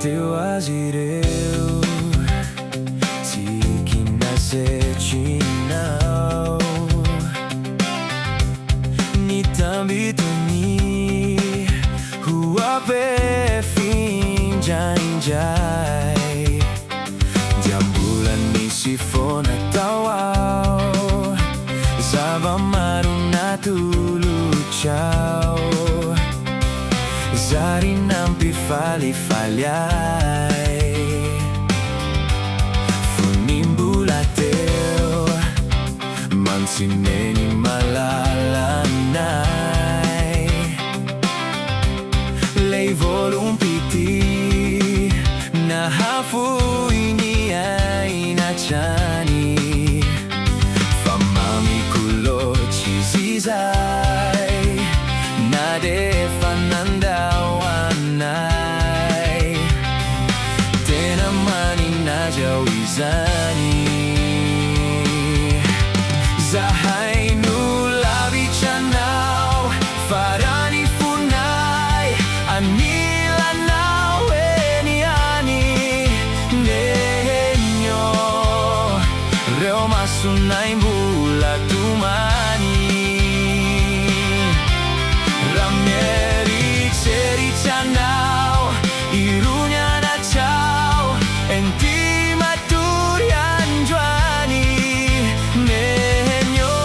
teu azireu Tikina sechinau Ni tambituni Huape finjai Jambulan ni sifona tawau Zava maruna tuluchau Zari nampi fali-faliai Funimbulateu Mansineni malalanai Lei volumpiti Nahafui niai nachani Famami kulo chizizai Nade fanandawanai Tena mani najawizani Zahainu labichanau Farani funai Anila nau eniani Nenyo Reo masunai mbula tumani Ramieri ceri canau Irunya na ciao Enti maturian juani Nenyo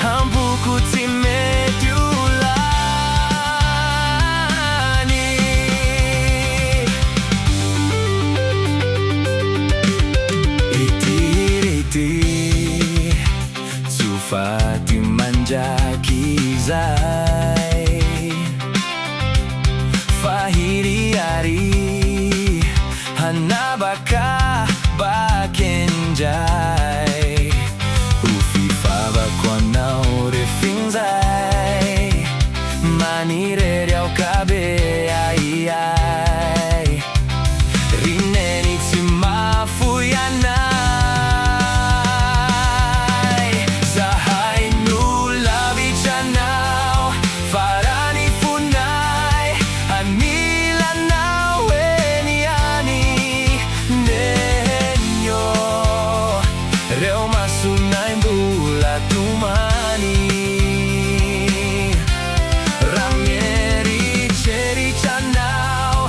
Hampuku timetiulani Iti Sufati manjakizai Fahiriari Hanabaka bakenjai Ufifava kwa naure finzai Manire riau kabe ai ai Rineni timafuyanai Zahainu labichanau Farani funai Anila nau eniani Nenyo Reo masunai mbula tumani Ramieri ceri canau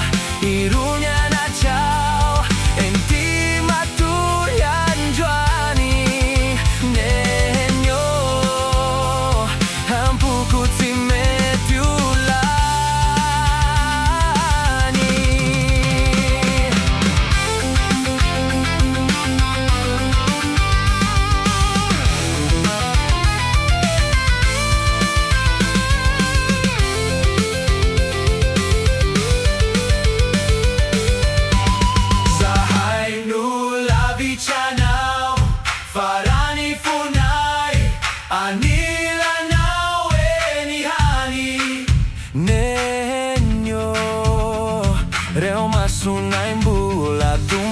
Irunya na ciao Enti maturian juani Nenyo Hampuku timetiulani Zahainu labichanau Farani funai Anila nau enihani Nenyo Reo masunai mbula tumani